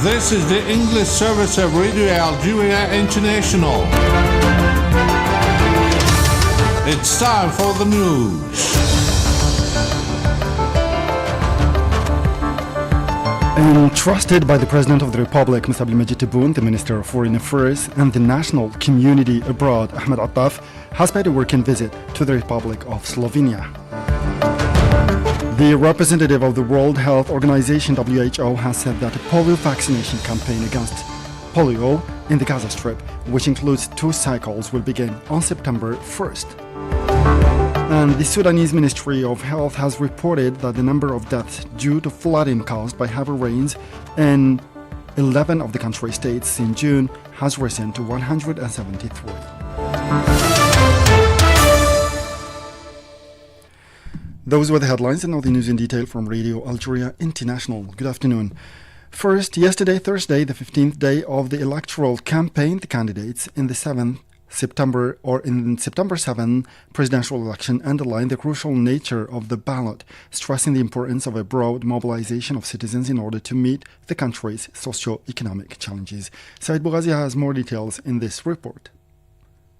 This is the English service of Radio Algeria International. It's time for the news. Entrusted by the President of the Republic, Mr. Abdelmajid Tebboune, the Minister of Foreign Affairs, and the national community abroad, Ahmed Attaf, has paid a working visit to the Republic of Slovenia. The representative of the World Health Organization, WHO, has said that a polio vaccination campaign against polio in the Gaza Strip, which includes 2 cycles, will begin on September 1st. And the Sudanese Ministry of Health has reported that the number of deaths due to flooding caused by heavy rains in 11 of the country's states in June has risen to 173. Those were the headlines, and now the news in detail from Radio Algeria International. Good afternoon. First, yesterday, Thursday, the 15th day of the electoral campaign, the candidates in the September 7 presidential election underlined the crucial nature of the ballot, stressing the importance of a broad mobilization of citizens in order to meet the country's socio-economic challenges. Said Boughazia has more details in this report.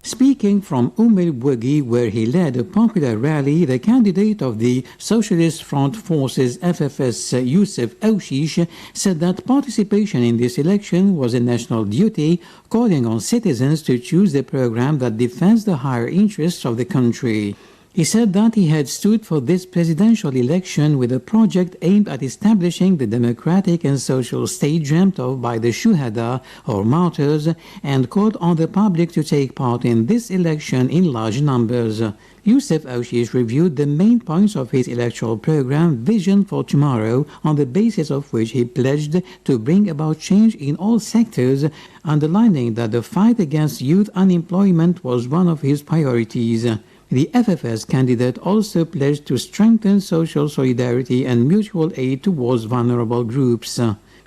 Speaking from El-Bouaghi, where he led a popular rally, the candidate of the Socialist Front Forces FFS, Youssef Aouchiche, said that participation in this election was a national duty, calling on citizens to choose the program that defends the higher interests of the country. He said that he had stood for this presidential election with a project aimed at establishing the democratic and social state dreamt of by the Shuhada, or martyrs, and called on the public to take part in this election in large numbers. Youssef Aouchiche reviewed the main points of his electoral program, Vision for Tomorrow, on the basis of which he pledged to bring about change in all sectors, underlining that the fight against youth unemployment was one of his priorities. The FFS candidate also pledged to strengthen social solidarity and mutual aid towards vulnerable groups.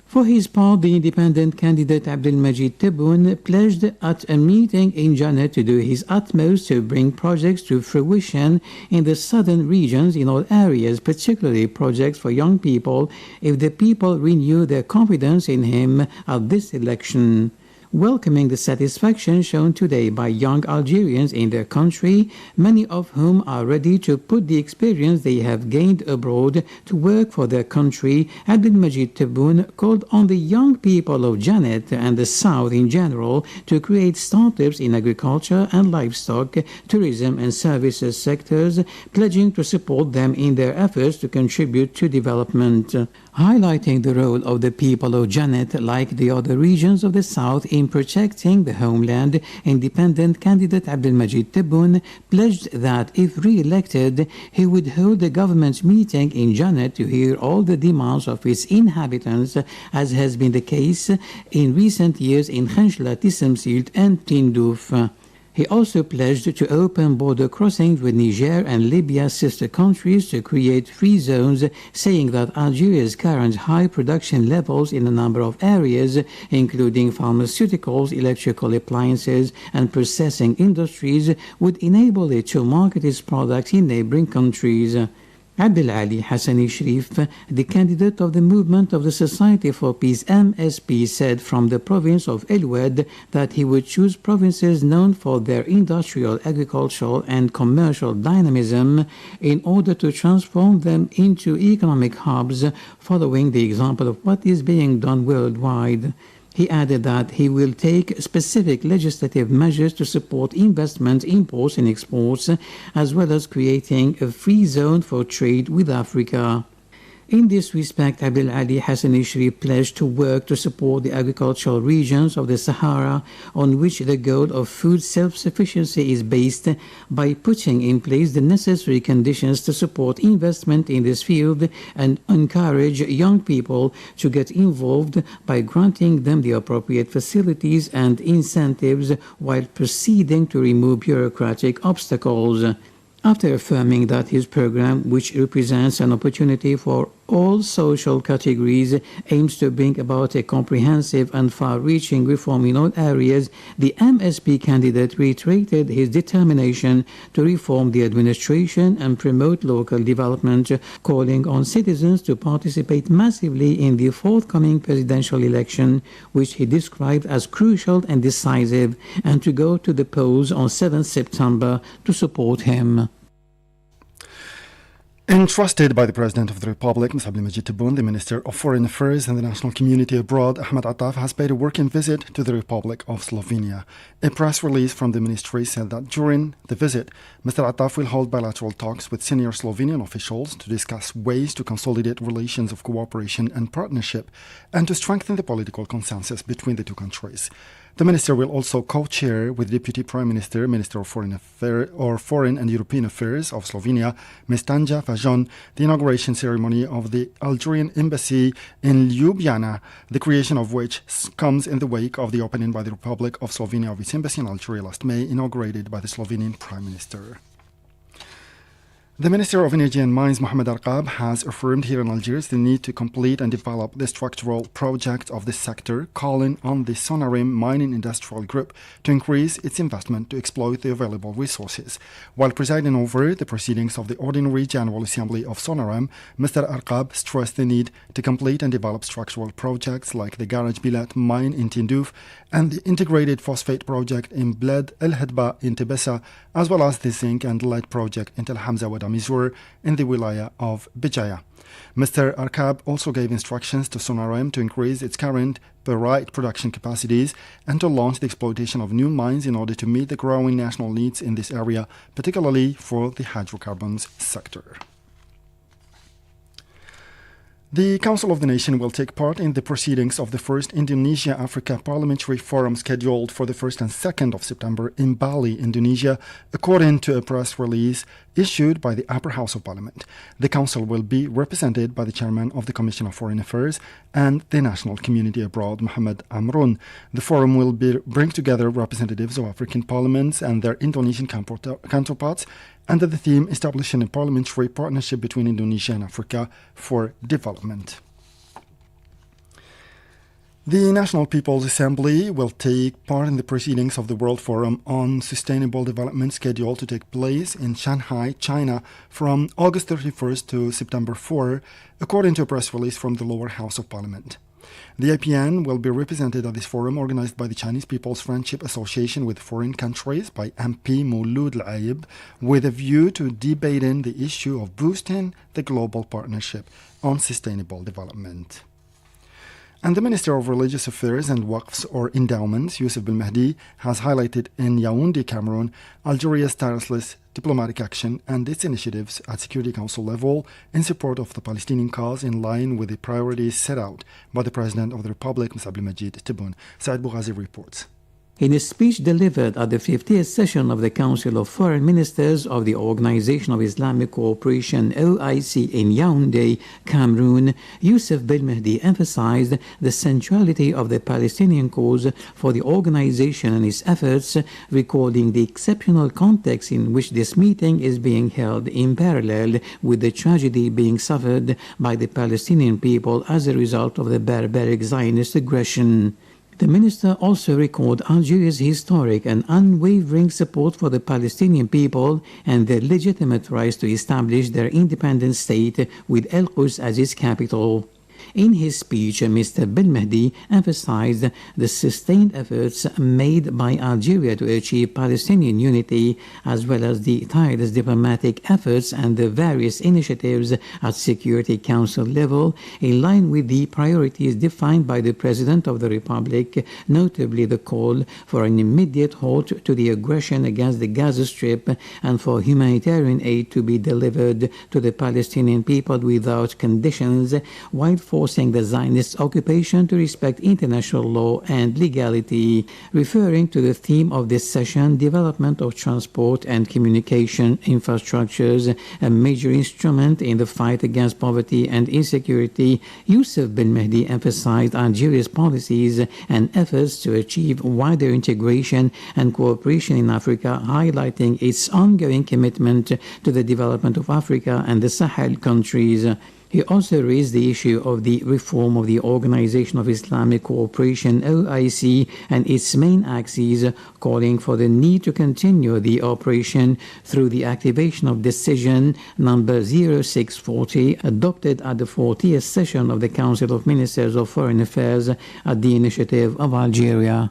For his part, the independent candidate Abdelmajid Tebboune pledged at a meeting in Janet to do his utmost to bring projects to fruition in the southern regions in all areas, particularly projects for young people, if the people renew their confidence in him at this election. Welcoming the satisfaction shown today by young Algerians in their country, many of whom are ready to put the experience they have gained abroad to work for their country, Abdelmajid Tebboune called on the young people of Janet and the South in general to create startups in agriculture and livestock, tourism and services sectors, pledging to support them in their efforts to contribute to development. Highlighting the role of the people of Janet, like the other regions of the South, in protecting the homeland, independent candidate Abdelmajid Tebboune pledged that if re-elected, he would hold a government meeting in Janet to hear all the demands of its inhabitants, as has been the case in recent years in Khenchela, Tisemsilt and Tindouf. He also pledged to open border crossings with Niger and Libya's sister countries to create free zones, saying that Algeria's current high production levels in a number of areas, including pharmaceuticals, electrical appliances, and processing industries, would enable it to market its products in neighboring countries. Abdelali Hassani Sharif, the candidate of the Movement of the Society for Peace MSP, said from the province of El Oued that he would choose provinces known for their industrial, agricultural and commercial dynamism in order to transform them into economic hubs, following the example of what is being done worldwide. He added that he will take specific legislative measures to support investment, imports and exports, as well as creating a free zone for trade with Africa. In this respect, Abdelali Hassani Sharif pledged to work to support the agricultural regions of the Sahara, on which the goal of food self-sufficiency is based, by putting in place the necessary conditions to support investment in this field and encourage young people to get involved by granting them the appropriate facilities and incentives while proceeding to remove bureaucratic obstacles. After affirming that his program, which represents an opportunity for all social categories, aims to bring about a comprehensive and far-reaching reform in all areas, the MSP candidate reiterated his determination to reform the administration and promote local development, calling on citizens to participate massively in the forthcoming presidential election, which he described as crucial and decisive, and to go to the polls on 7th September to support him. Entrusted by the President of the Republic, Ms. Abdelmajid Tebboune, the Minister of Foreign Affairs and the National Community Abroad, Ahmed Attaf, has paid a working visit to the Republic of Slovenia. A press release from the ministry said that during the visit, Mr. Attaf will hold bilateral talks with senior Slovenian officials to discuss ways to consolidate relations of cooperation and partnership and to strengthen the political consensus between the two countries. The minister will also co-chair with Deputy Prime Minister, Minister of Foreign and European Affairs of Slovenia, Ms. Tanja Fajon, the inauguration ceremony of the Algerian embassy in Ljubljana, the creation of which comes in the wake of the opening by the Republic of Slovenia of its embassy in Algeria last May, inaugurated by the Slovenian Prime Minister. The Minister of Energy and Mines, Mohamed Arkab, has affirmed here in Algiers the need to complete and develop the structural project of this sector, calling on the Sonarim Mining Industrial Group to increase its investment to exploit the available resources. While presiding over the proceedings of the Ordinary General Assembly of Sonarim, Mr. Arkab stressed the need to complete and develop structural projects like the Garage Bilat mine in Tindouf and the integrated phosphate project in Bled El Hadba in Tebessa, as well as the zinc and lead project in Tel Hamza Wada Mizur in the wilaya of Bijaya. Mr. Arkab also gave instructions to Sonarim to increase its current barite production capacities and to launch the exploitation of new mines in order to meet the growing national needs in this area, particularly for the hydrocarbons sector. The Council of the Nation will take part in the proceedings of the first Indonesia-Africa Parliamentary Forum scheduled for the 1st and 2nd of September in Bali, Indonesia, according to a press release issued by the Upper House of Parliament. The Council will be represented by the Chairman of the Commission of Foreign Affairs and the National Community Abroad, Mohamed Amroun. The forum will bring together representatives of African parliaments and their Indonesian counterparts under the theme establishing a parliamentary partnership between Indonesia and Africa for development. The National People's Assembly will take part in the proceedings of the World Forum on Sustainable Development scheduled to take place in Shanghai, China from August 31st to September 4, according to a press release from the Lower House of Parliament. The IPN will be represented at this forum organized by the Chinese People's Friendship Association with foreign countries by MP Mouloud Al-Aib, with a view to debating the issue of boosting the global partnership on sustainable development. And the Minister of Religious Affairs and Waqfs or Endowments, Youssef Belmehdi, has highlighted in Yaoundé, Cameroon, Algeria's tireless diplomatic action and its initiatives at Security Council level in support of the Palestinian cause in line with the priorities set out by the President of the Republic, Ms. Abdelmajid Tebboune. Saad Bougazi reports. In a speech delivered at the 50th session of the Council of Foreign Ministers of the Organization of Islamic Cooperation OIC in Yaoundé, Cameroon, Youssef Belmehdi emphasized the centrality of the Palestinian cause for the organization and its efforts, recalling the exceptional context in which this meeting is being held in parallel with the tragedy being suffered by the Palestinian people as a result of the barbaric Zionist aggression. The minister also recalled Algeria's historic and unwavering support for the Palestinian people and their legitimate rights to establish their independent state with El-Quds as its capital. In his speech, Mr. Belmehdi emphasized the sustained efforts made by Algeria to achieve Palestinian unity, as well as the tireless diplomatic efforts and the various initiatives at Security Council level, in line with the priorities defined by the President of the Republic, notably the call for an immediate halt to the aggression against the Gaza Strip and for humanitarian aid to be delivered to the Palestinian people without conditions, while forcing the Zionist occupation to respect international law and legality. Referring to the theme of this session, development of transport and communication infrastructures, a major instrument in the fight against poverty and insecurity, Youssef Belmehdi emphasized Algeria's policies and efforts to achieve wider integration and cooperation in Africa, highlighting its ongoing commitment to the development of Africa and the Sahel countries. He also raised the issue of the reform of the Organization of Islamic Cooperation, OIC, and its main axes, calling for the need to continue the operation through the activation of decision number 0640, adopted at the 40th session of the Council of Ministers of Foreign Affairs at the initiative of Algeria.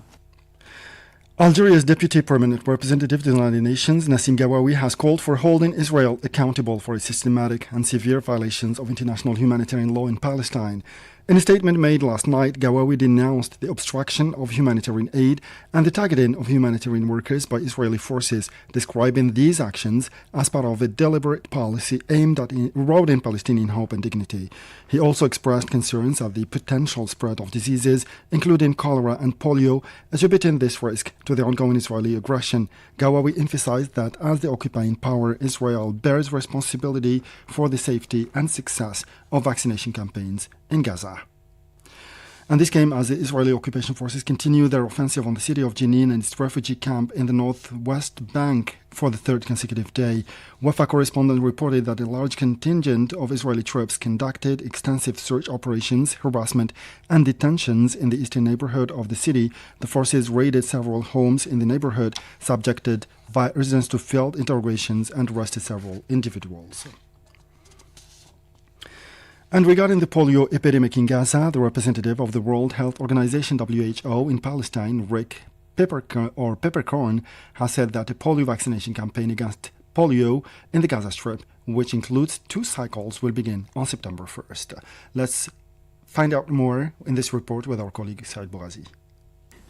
Algeria's Deputy Permanent Representative to the United Nations, Nassim Gawawi, has called for holding Israel accountable for its systematic and severe violations of international humanitarian law in Palestine. In a statement made last night, Gawawi denounced the obstruction of humanitarian aid and the targeting of humanitarian workers by Israeli forces, describing these actions as part of a deliberate policy aimed at eroding Palestinian hope and dignity. He also expressed concerns at the potential spread of diseases, including cholera and polio, attributing this risk to the ongoing Israeli aggression. Gawawi emphasized that as the occupying power, Israel bears responsibility for the safety and success of vaccination campaigns in Gaza. And this came as the Israeli occupation forces continue their offensive on the city of Jenin and its refugee camp in the northwest bank for the third consecutive day. Wafa correspondent reported that a large contingent of Israeli troops conducted extensive search operations, harassment, and detentions in the eastern neighborhood of the city. The forces raided several homes in the neighborhood, subjected residents to field interrogations, and arrested several individuals. And regarding the polio epidemic in Gaza, the representative of the World Health Organization (WHO) in Palestine, Rick Peppercorn, has said that a polio vaccination campaign against polio in the Gaza Strip, which includes 2 cycles, will begin on September 1st. Let's find out more in this report with our colleague Said Bouazi.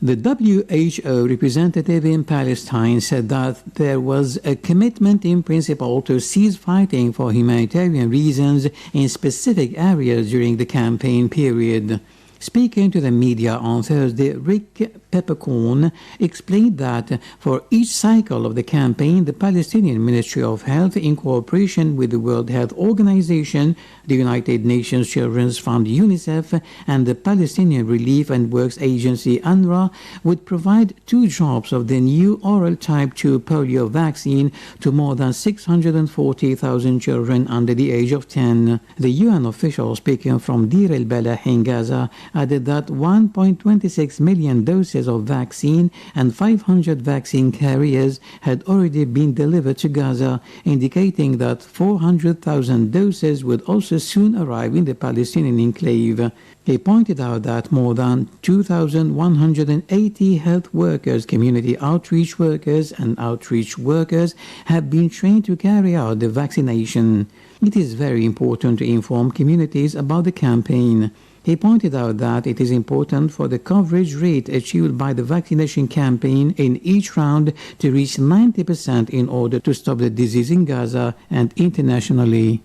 The WHO representative in Palestine said that there was a commitment in principle to cease fighting for humanitarian reasons in specific areas during the campaign period. Speaking to the media on Thursday, Rick Peppercorn explained that for each cycle of the campaign, the Palestinian Ministry of Health, in cooperation with the World Health Organization, the United Nations Children's Fund UNICEF, and the Palestinian Relief and Works Agency UNRWA, would provide 2 drops of the new oral type 2 polio vaccine to more than 640,000 children under the age of 10. The UN official speaking from Deir el-Balah in Gaza added that 1.26 million doses of vaccine and 500 vaccine carriers had already been delivered to Gaza, indicating that 400,000 doses would also soon arrive in the Palestinian enclave. He pointed out that more than 2,180 health workers, community outreach workers, and outreach workers have been trained to carry out the vaccination. It is very important to inform communities about the campaign. He pointed out that it is important for the coverage rate achieved by the vaccination campaign in each round to reach 90% in order to stop the disease in Gaza and internationally.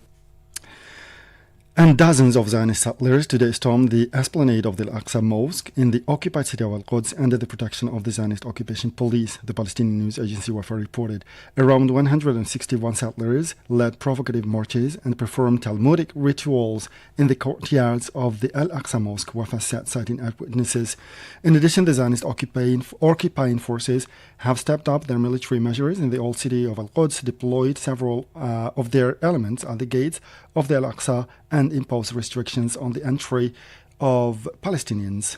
And dozens of Zionist settlers today stormed the esplanade of the Al-Aqsa Mosque in the occupied city of Al-Quds under the protection of the Zionist occupation police, the Palestinian news agency Wafa reported. Around 161 settlers led provocative marches and performed Talmudic rituals in the courtyards of the Al-Aqsa Mosque, Wafa said, citing eyewitnesses. In addition, the Zionist occupying forces have stepped up their military measures in the old city of Al-Quds, deployed several of their elements at the gates of the Al-Aqsa, and impose restrictions on the entry of Palestinians.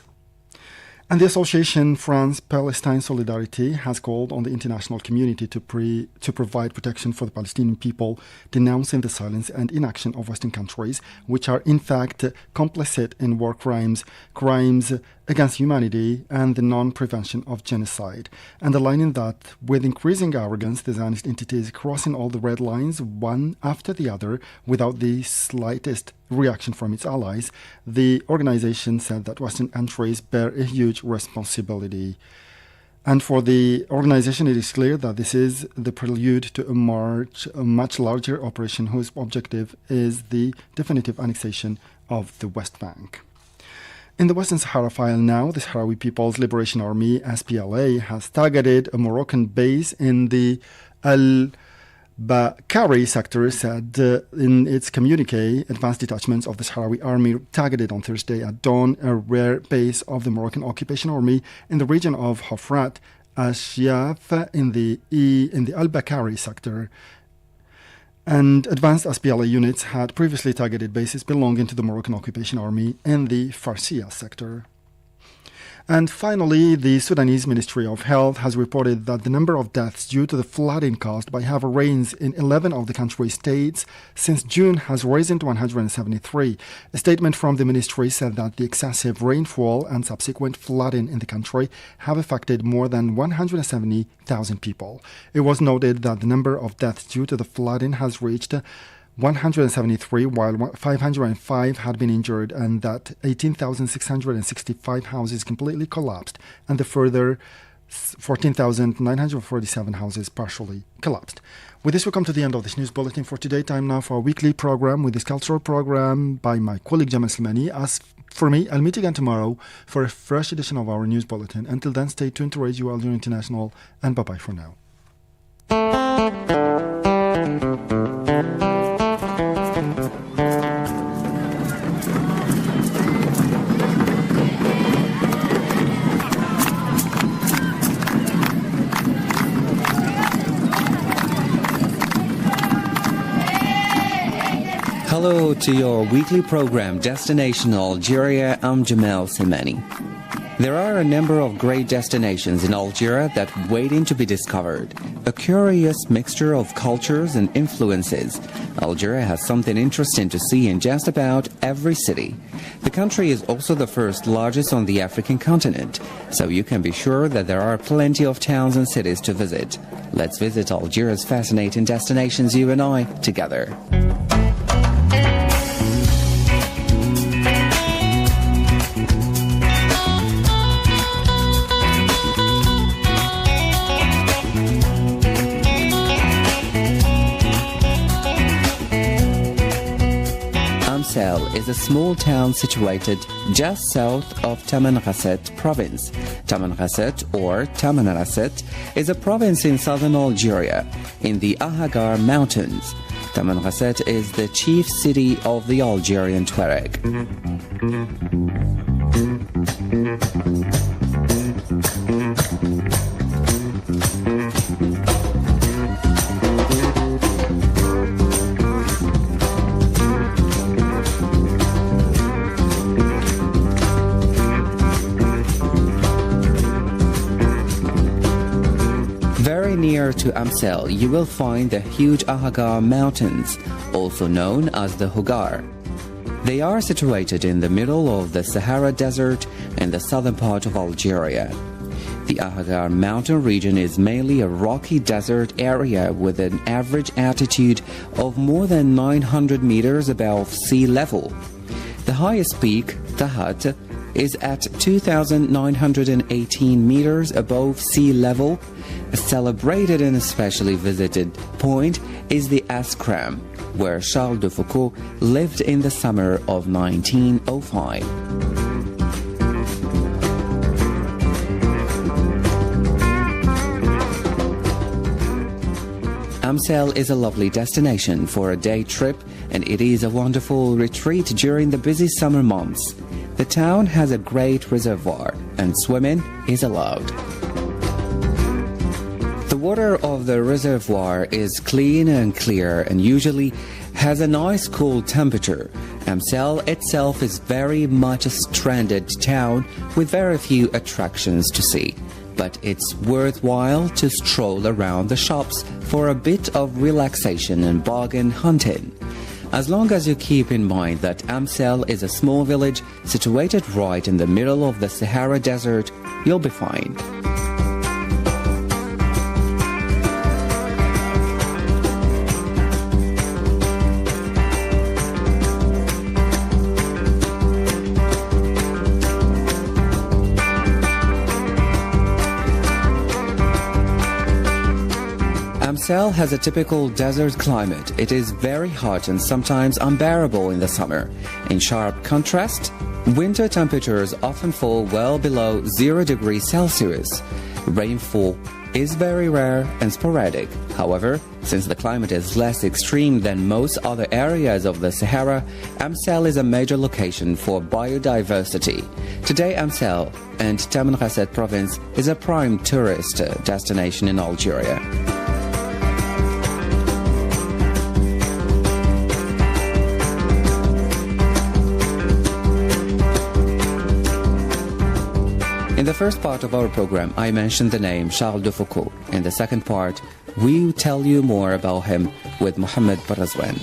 And the Association France-Palestine Solidarity has called on the international community to provide protection for the Palestinian people, denouncing the silence and inaction of Western countries, which are in fact complicit in war crimes, crimes against humanity, and the non-prevention of genocide, underlining that with increasing arrogance, the Zionist entity is crossing all the red lines one after the other without the slightest reaction from its allies. The organization said that Western entries bear a huge responsibility. And for the organization, it is clear that this is the prelude to a much larger operation whose objective is the definitive annexation of the West Bank. In the Western Sahara file now, the Sahrawi People's Liberation Army, SPLA, has targeted a Moroccan base in the Al-Bakari sector, said in its communique. Advanced detachments of the Sahrawi army targeted on Thursday at dawn a rare base of the Moroccan occupation army in the region of Hafrat Ashyaf in the Al-Bakari sector. and advanced SPLA units had previously targeted bases belonging to the Moroccan Occupation Army in the Farsia sector. And finally, the Sudanese Ministry of Health has reported that the number of deaths due to the flooding caused by heavy rains in 11 of the country's states since June has risen to 173. A statement from the ministry said that the excessive rainfall and subsequent flooding in the country have affected more than 170,000 people. It was noted that the number of deaths due to the flooding has reached 173, while 505 had been injured, and that 18,665 houses completely collapsed, and the further 14,947 houses partially collapsed. With this, we come to the end of this news bulletin for today. Time now for our weekly program with this cultural program by my colleague Jamal Slimani. As for me, I'll meet again tomorrow for a fresh edition of our news bulletin. Until then, stay tuned to Radio Algeria International, and bye-bye for now. Hello to your weekly program, Destination Algeria. I'm Jamal Slimani. There are a number of great destinations in Algeria that waiting to be discovered. A curious mixture of cultures and influences. Algeria has something interesting to see in just about every city. The country is also the first largest on the African continent, so you can be sure that there are plenty of towns and cities to visit. Let's visit Algeria's fascinating destinations, you and I, together. Amsel is a small town situated just south of Tamanrasset province. Tamanrasset, or Tamanrasset, is a province in southern Algeria, in the Ahagar Mountains. Tamanrasset is the chief city of the Algerian Tuareg. Very near to Amsel, you will find the huge Ahagar Mountains, also known as the Hougar. They are situated in the middle of the Sahara Desert in the southern part of Algeria. The Ahagar mountain region is mainly a rocky desert area with an average altitude of more than 900 meters above sea level. The highest peak, Tahat, is at 2,918 meters above sea level. A celebrated and especially visited point is the Askram, where Charles de Foucault lived in the summer of 1905. Amsel is a lovely destination for a day trip, and it is a wonderful retreat during the busy summer months. The town has a great reservoir, and swimming is allowed. The water of the reservoir is clean and clear and usually has a nice cool temperature. Amsel itself is very much a stranded town with very few attractions to see, but it's worthwhile to stroll around the shops for a bit of relaxation and bargain hunting. As long as you keep in mind that Amsel is a small village situated right in the middle of the Sahara Desert, you'll be fine. Amsel has a typical desert climate. It is very hot and sometimes unbearable in the summer. In sharp contrast, winter temperatures often fall well below 0 degrees Celsius. Rainfall is very rare and sporadic. However, since the climate is less extreme than most other areas of the Sahara, Amsel is a major location for biodiversity. Today, Amsel and Tamanrasset province is a prime tourist destination in Algeria. In the first part of our program, I mentioned the name Charles de Foucault. In the second part, we'll tell you more about him with Mohammed Barazwan.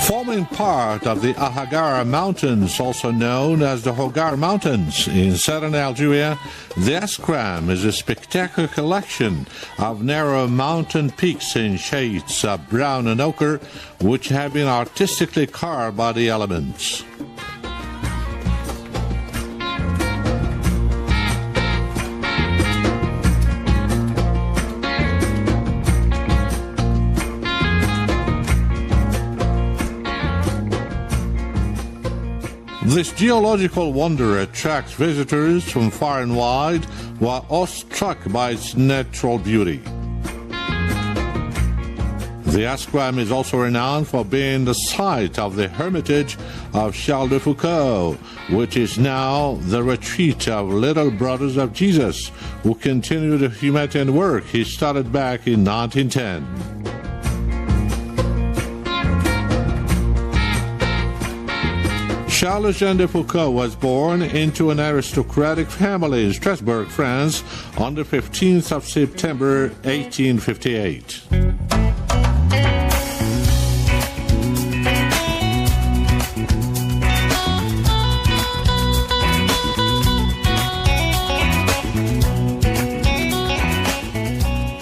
Forming part of the Ahagara Mountains, also known as the Hogar Mountains in southern Algeria, the Askram is a spectacular collection of narrow mountain peaks in shades of brown and ochre, which have been artistically carved by the elements. This geological wonder attracts visitors from far and wide, while awestruck by its natural beauty. The Askram is also renowned for being the site of the hermitage of Charles de Foucault, which is now the retreat of Little Brothers of Jesus, who continue the humanitarian work he started back in 1910. Charles-Jean de Foucault was born into an aristocratic family in Strasbourg, France, on the 15th of September, 1858.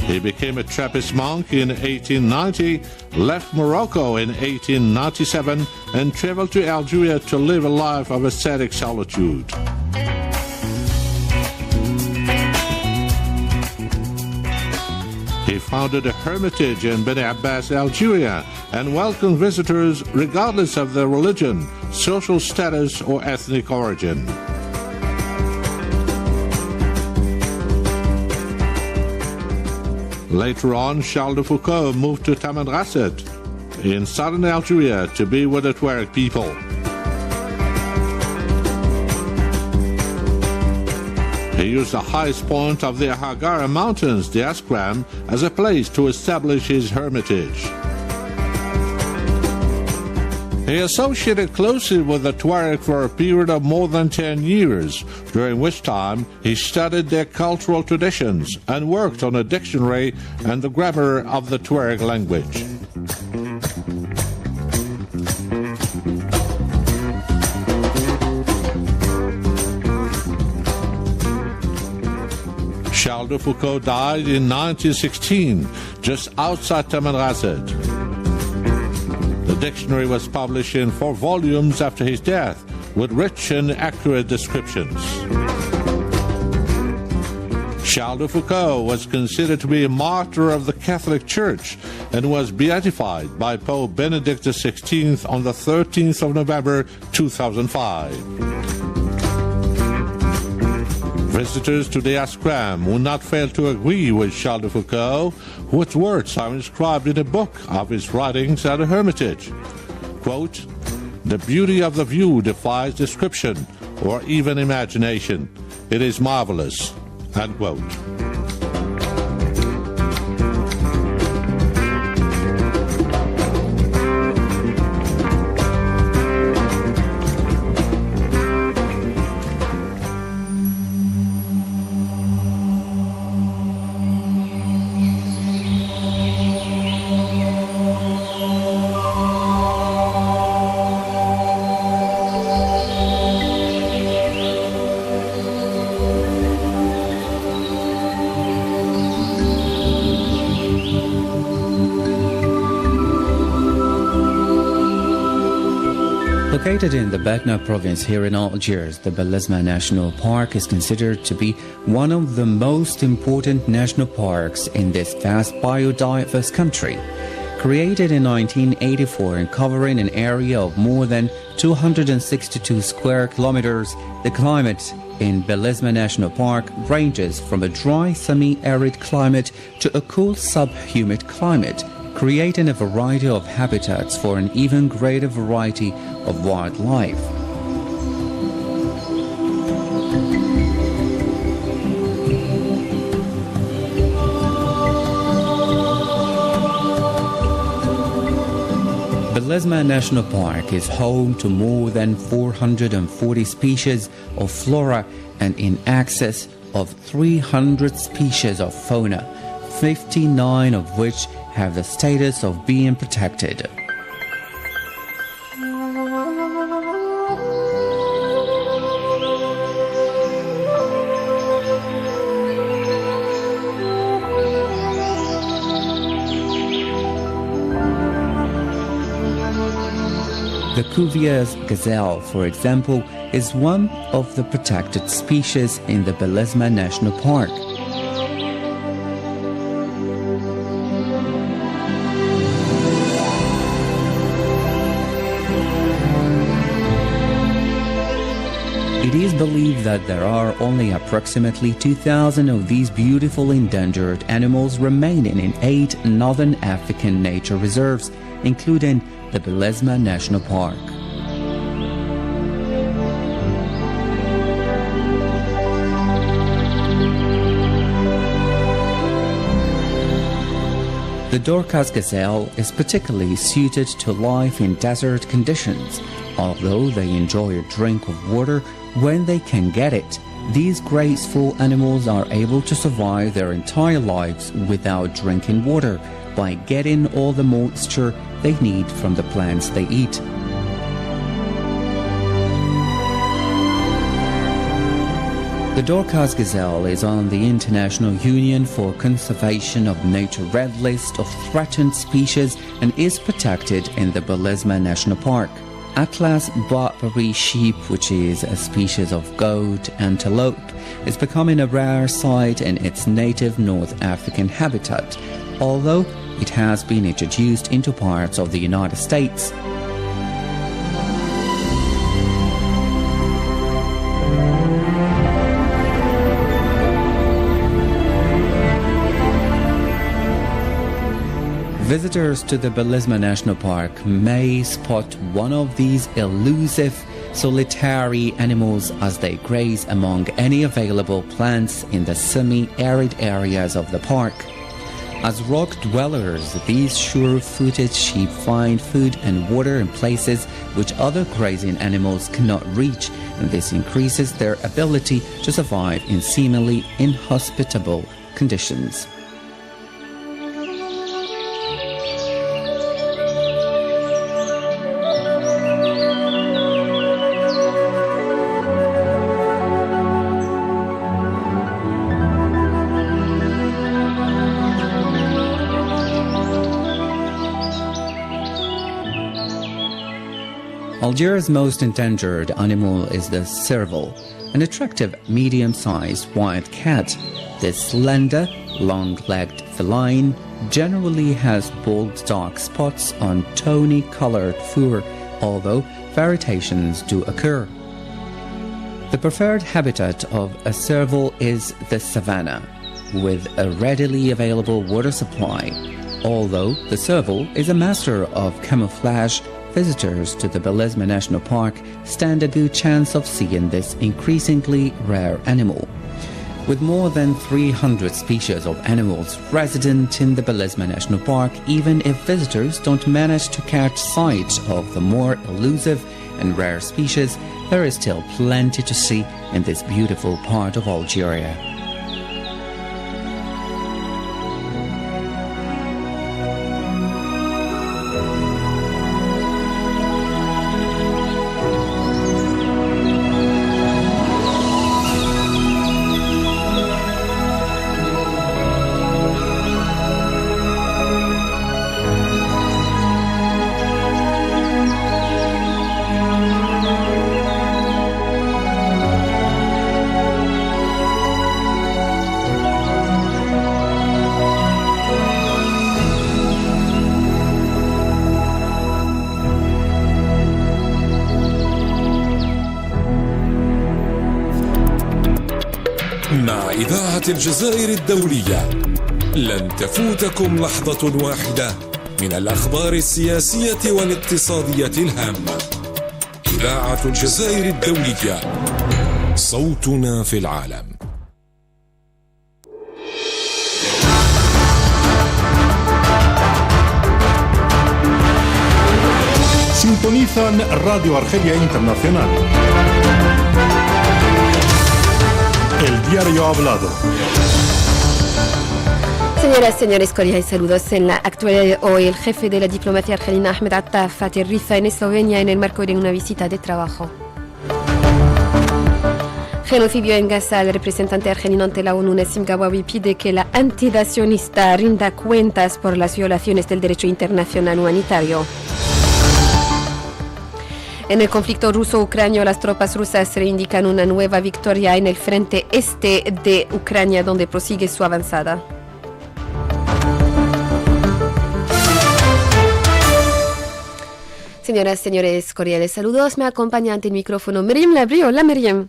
He became a Trappist monk in 1890, left Morocco in 1897, and traveled to Algeria to live a life of ascetic solitude. He founded a hermitage in Beni Abbas, Algeria, and welcomed visitors regardless of their religion, social status, or ethnic origin. Later on, Charles de Foucault moved to Tamanrasset in southern Algeria to be with the Tuareg people. He used the highest point of the Ahagara Mountains, the Askram, as a place to establish his hermitage. He associated closely with the Tuareg for a period of more than 10 years, during which time he studied their cultural traditions and worked on a dictionary and the grammar of the Tuareg language. Charles de Foucault died in 1916, just outside Tamanrasset. The dictionary was published in 4 volumes after his death, with rich and accurate descriptions. Charles de Foucault was considered to be a martyr of the Catholic Church and was beatified by Pope Benedict XVI on the 13th of November 2005. Visitors to the Askram will not fail to agree with Charles de Foucault, whose words are inscribed in a book of his writings at a hermitage. Quote, "The beauty of the view defies description or even imagination. It is marvelous." Unquote. Located in the Batna province here in Algiers, the Belezma National Park is considered to be one of the most important national parks in this vast biodiverse country. Created in 1984 and covering an area of more than 262 square kilometers, the climate in Belezma National Park ranges from a dry semi-arid climate to a cool sub-humid climate, creating a variety of habitats for an even greater variety of wildlife. Belezma National Park is home to more than 440 species of flora and in excess of 300 species of fauna, 59 of which have the status of being protected. The Cuvier's gazelle, for example, is one of the protected species in the Belezma National Park. It is believed that there are only approximately 2,000 of these beautiful endangered animals remaining in 8 northern African nature reserves, including the Belezma National Park. The Dorcas gazelle is particularly suited to life in desert conditions. Although they enjoy a drink of water when they can get it, these graceful animals are able to survive their entire lives without drinking water by getting all the moisture they need from the plants they eat. The Dorcas gazelle is on the International Union for Conservation of Nature Red List of Threatened Species and is protected in the Belezma National Park. Atlas Barbary sheep, which is a species of goat antelope, is becoming a rare sight in its native North African habitat, although it has been introduced into parts of the United States. Visitors to the Belezma National Park may spot one of these elusive, solitary animals as they graze among any available plants in the semi-arid areas of the park. As rock dwellers, these sure-footed sheep find food and water in places which other grazing animals cannot reach, and this increases their ability to survive in seemingly inhospitable conditions. Algeria's most endangered animal is the serval, an attractive medium-sized wild cat. This slender, long-legged feline generally has bold dark spots on tawny-colored fur, although variations do occur. The preferred habitat of a serval is the savanna, with a readily available water supply. Although the serval is a master of camouflage, visitors to the Belezma National Park stand a good chance of seeing this increasingly rare animal. With more than 300 species of animals resident in the Belezma National Park, even if visitors don't manage to catch sight of the more elusive and rare species, there is still plenty to see in this beautiful part of Algeria. مع إذاعة الجزائر الدولية لن تفوتكم لحظة واحدة من الأخبار السياسية والاقتصادية الهامة. إذاعة الجزائر الدولية، صوتنا في العالم. Sintonizan Radio Argelia Internacional. El diario hablado. Señoras, señores, cordiales saludos. En la actualidad de hoy, el jefe de la diplomacia argelina, Ahmed Attaf, aterriza en Eslovenia en el marco de una visita de trabajo. Genocidio en Gaza. El representante argelino ante la ONU, Nassim Gawawi, pide que la entidad sionista rinda cuentas por las violaciones del derecho internacional humanitario. En el conflicto ruso-ucranio, las tropas rusas reivindican una nueva victoria en el frente este de Ucrania, donde prosigue su avanzada. Señoras, señores, cordiales saludos. Me acompaña ante el micrófono Miriam Labrie. Hola, Miriam.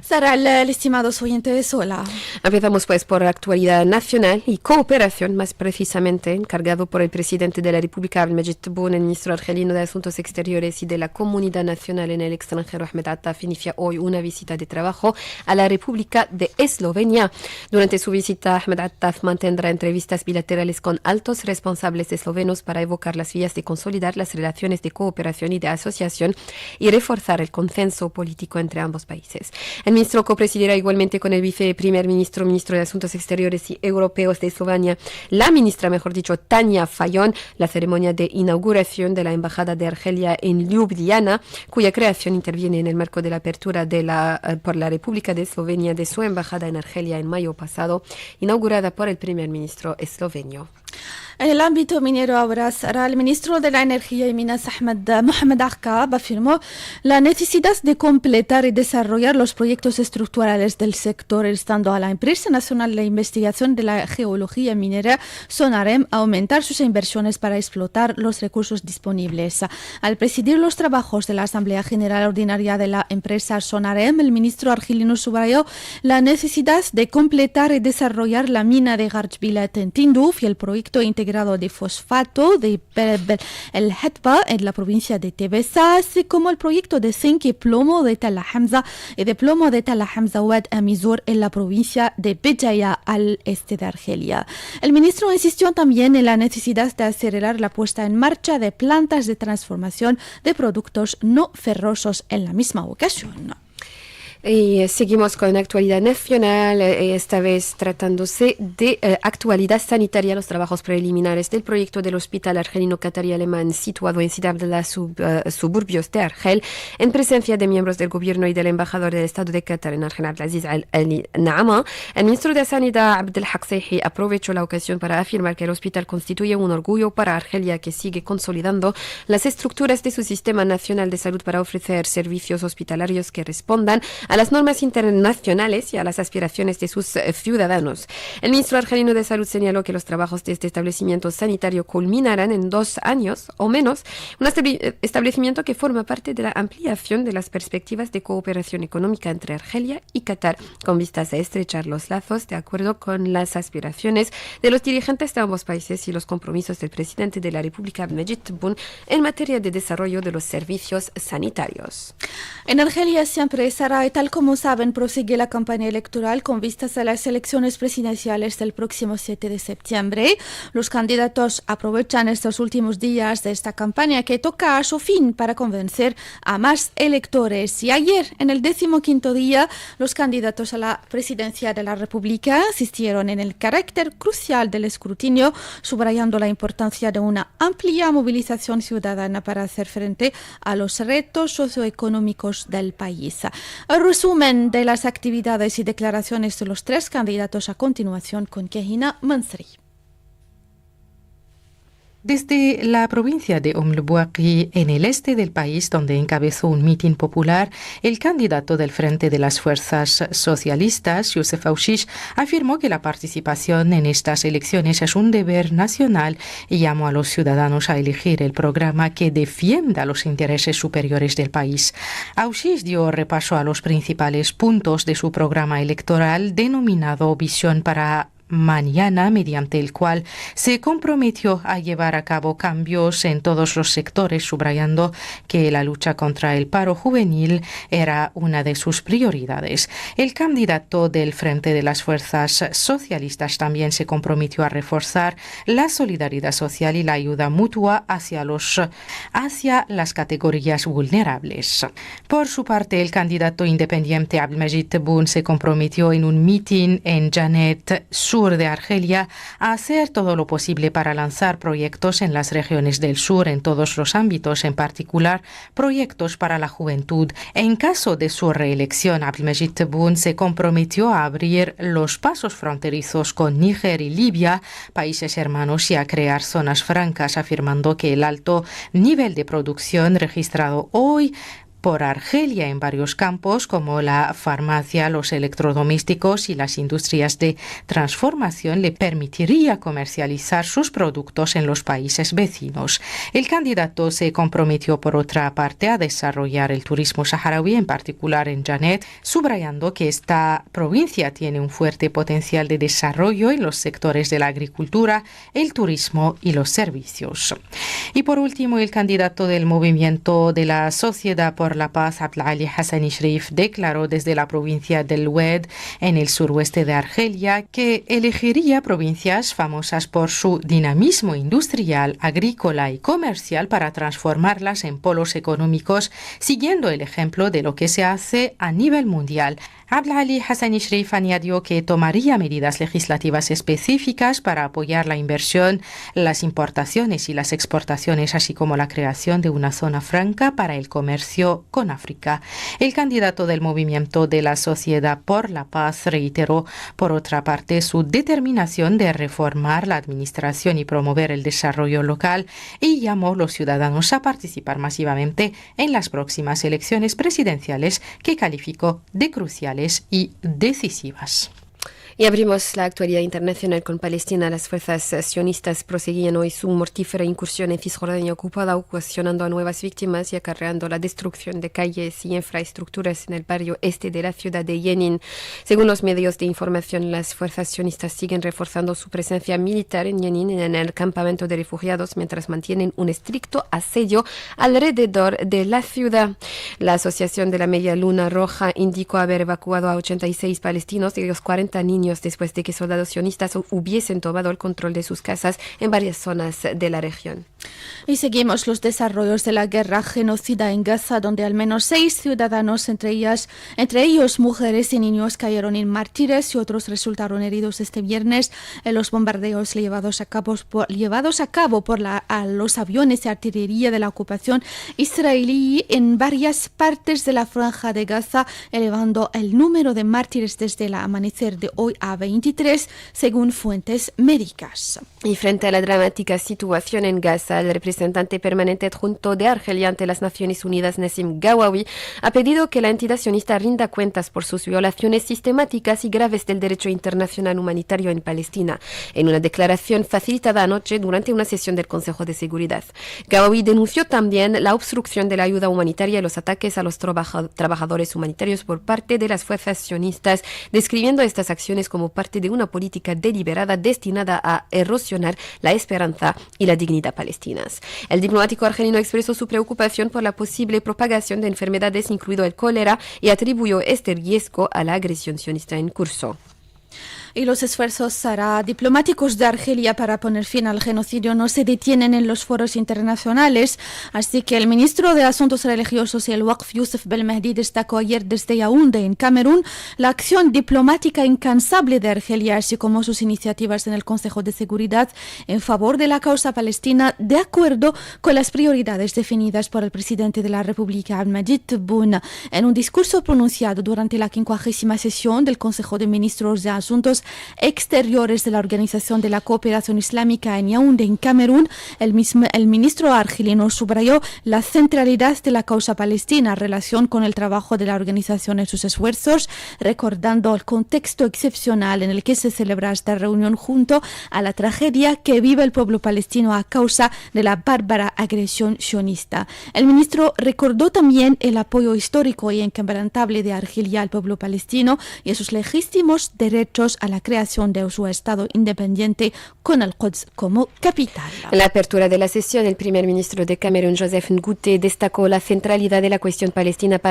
Sara, estimados oyentes, hola. Empezamos pues por la actualidad nacional y cooperación, más precisamente, encargado por el presidente de la República, Abdelmajid Tebboune, el ministro argelino de Asuntos Exteriores y de la Comunidad Nacional en el extranjero, Ahmed Attaf, inicia hoy una visita de trabajo a la República de Eslovenia. Durante su visita, Ahmed Attaf mantendrá entrevistas bilaterales con altos responsables eslovenos para evocar las vías de consolidar las relaciones de cooperación y de asociación y reforzar el consenso político entre ambos países. El ministro copresidirá igualmente con el viceprimer ministro, ministro de Asuntos Exteriores y Europeos de Eslovenia, la ministra, mejor dicho, Tanja Fajon, la ceremonia de inauguración de la Embajada de Argelia en Ljubljana, cuya creación interviene en el marco de la apertura por la República de Eslovenia de su embajada en Argelia en mayo pasado, inaugurada por el primer ministro esloveno. En el ámbito minero ahora, Sara, el ministro de la Energía y Minas, Mohamed Akkab, afirmó la necesidad de completar y desarrollar los proyectos estructurales del sector, instando a la Empresa Nacional de Investigación de la Geología Minera, Sonarem, a aumentar sus inversiones para explotar los recursos disponibles. Al presidir los trabajos de la Asamblea General Ordinaria de la empresa Sonarem, el ministro argelino subrayó la necesidad de completar y desarrollar la mina de Garchbilat en Tinduf y el proyecto integrado de fosfato de el Hetba en la provincia de Tebessa, así como el proyecto de zinc y plomo de Talla Hamza y de plomo de Talla Hamza Wad Amizur en la provincia de Béjaïa al este de Argelia. El ministro insistió también en la necesidad de acelerar la puesta en marcha de plantas de transformación de productos no ferrosos en la misma ocasión. Y seguimos con actualidad nacional, esta vez tratándose de actualidad sanitaria, los trabajos preliminares del proyecto del Hospital Argelino Qatarí Alemán situado en Sidi Abdallah, suburbios de Argel, en presencia de miembros del gobierno y del embajador del Estado de Qatar en Argel, Abdelaziz Al-Naama. El ministro de Sanidad, Abdelhak Seihi, aprovechó la ocasión para afirmar que el hospital constituye un orgullo para Argelia, que sigue consolidando las estructuras de su sistema nacional de salud para ofrecer servicios hospitalarios que respondan a las normas internacionales y a las aspiraciones de sus ciudadanos. El ministro argelino de Salud señaló que los trabajos de este establecimiento sanitario culminarán en 2 años o menos, un establecimiento que forma parte de la ampliación de las perspectivas de cooperación económica entre Argelia y Qatar, con vistas a estrechar los lazos de acuerdo con las aspiraciones de los dirigentes de ambos países y los compromisos del presidente de la República, Abdelmajid Tebboune, en materia de desarrollo de los servicios sanitarios. En Argelia siempre, Sara, tal como saben, prosigue la campaña electoral con vistas a las elecciones presidenciales del próximo 7 de septiembre. Los candidatos aprovechan estos últimos días de esta campaña que toca a su fin para convencer a más electores. Y ayer, en el 15º día, los candidatos a la presidencia de la República insistieron en el carácter crucial del escrutinio, subrayando la importancia de una amplia movilización ciudadana para hacer frente a los retos socioeconómicos del país. El resumen de las actividades y declaraciones de los 3 candidatos a continuación con Kehina Mansri. Desde la provincia de Bouaqi, en el este del país, donde encabezó un mitin popular, el candidato del Frente de las Fuerzas Socialistas, Youssef Aouchiche, afirmó que la participación en estas elecciones es un deber nacional y llamó a los ciudadanos a elegir el programa que defienda los intereses superiores del país. Aouchiche dio repaso a los principales puntos de su programa electoral denominado Visión para mañana, mediante el cual se comprometió a llevar a cabo cambios en todos los sectores, subrayando que la lucha contra el paro juvenil era una de sus prioridades. El candidato del Frente de las Fuerzas Socialistas también se comprometió a reforzar la solidaridad social y la ayuda mutua hacia las categorías vulnerables. Por su parte, el candidato independiente Abdelmajid Tebboune se comprometió en un mitin en Janet, sur de Argelia, a hacer todo lo posible para lanzar proyectos en las regiones del sur en todos los ámbitos, en particular proyectos para la juventud. En caso de su reelección, Abdelmajid Tebboune se comprometió a abrir los pasos fronterizos con Níger y Libia, países hermanos, y a crear zonas francas, afirmando que el alto nivel de producción registrado hoy por Argelia en varios campos, como la farmacia, los electrodomésticos y las industrias de transformación, le permitiría comercializar sus productos en los países vecinos. El candidato se comprometió, por otra parte, a desarrollar el turismo saharaui, en particular en Janet, subrayando que esta provincia tiene un fuerte potencial de desarrollo en los sectores de la agricultura, el turismo y los servicios. Y por último, el candidato del Movimiento de la Sociedad por la Paz, Abdelali Hassani Shrif, declaró desde la provincia del Oued, en el suroeste de Argelia, que elegiría provincias famosas por su dinamismo industrial, agrícola y comercial para transformarlas en polos económicos, siguiendo el ejemplo de lo que se hace a nivel mundial. Abdelali Hassani Shrif añadió que tomaría medidas legislativas específicas para apoyar la inversión, las importaciones y las exportaciones, así como la creación de una zona franca para el comercio con África. El candidato del Movimiento de la Sociedad por la Paz reiteró, por otra parte, su determinación de reformar la administración y promover el desarrollo local, y llamó a los ciudadanos a participar masivamente en las próximas elecciones presidenciales, que calificó de cruciales y decisivas. Y abrimos la actualidad internacional con Palestina. Las fuerzas sionistas proseguían hoy su mortífera incursión en Cisjordania ocupada, ocasionando a nuevas víctimas y acarreando la destrucción de calles y infraestructuras en el barrio este de la ciudad de Jenin. Según los medios de información, las fuerzas sionistas siguen reforzando su presencia militar en Jenin, en el campamento de refugiados, mientras mantienen un estricto asedio alrededor de la ciudad. La Asociación de la Media Luna Roja indicó haber evacuado a 86 palestinos, de los 40 niños, después de que soldados sionistas hubiesen tomado el control de sus casas en varias zonas de la región. Y seguimos los desarrollos de la guerra genocida en Gaza, donde al menos 6 ciudadanos, entre ellos mujeres y niños, cayeron en mártires y otros resultaron heridos este viernes en los bombardeos llevados a cabo por los aviones de artillería de la ocupación israelí en varias partes de la franja de Gaza, elevando el número de mártires desde el amanecer de hoy a 23, según fuentes médicas. Y frente a la dramática situación en Gaza, el representante permanente adjunto de Argelia ante las Naciones Unidas, Nassim Gawawi, ha pedido que la entidad sionista rinda cuentas por sus violaciones sistemáticas y graves del derecho internacional humanitario en Palestina, en una declaración facilitada anoche durante una sesión del Consejo de Seguridad. Gawawi denunció también la obstrucción de la ayuda humanitaria y los ataques a los trabajadores humanitarios por parte de las fuerzas sionistas, describiendo estas acciones como parte de una política deliberada destinada a erosionar la esperanza y la dignidad palestinas. El diplomático argelino expresó su preocupación por la posible propagación de enfermedades, incluido el cólera, y atribuyó este riesgo a la agresión sionista en curso. Y los esfuerzos diplomáticos de Argelia para poner fin al genocidio no se detienen en los foros internacionales, así que el ministro de Asuntos Religiosos y el Waqf, Youssef Belmehdi, destacó ayer desde Yaoundé, en Camerún, la acción diplomática incansable de Argelia, así como sus iniciativas en el Consejo de Seguridad en favor de la causa palestina, de acuerdo con las prioridades definidas por el presidente de la República, Abdelmajid Tebboune. En un discurso pronunciado durante la 50ª sesión del Consejo de Ministros de Asuntos Exteriores de la Organización de la Cooperación Islámica en Yaoundé, en Camerún, el ministro argelino subrayó la centralidad de la causa palestina en relación con el trabajo de la organización en sus esfuerzos, recordando el contexto excepcional en el que se celebra esta reunión junto a la tragedia que vive el pueblo palestino a causa de la bárbara agresión sionista. El ministro recordó también el apoyo histórico y inquebrantable de Argelia al pueblo palestino y a sus legítimos derechos a la creación de su Estado independiente con el Quds como capital. En la apertura de la sesión, el primer ministro de Camerún, Joseph Ngouté, destacó la centralidad de la cuestión palestina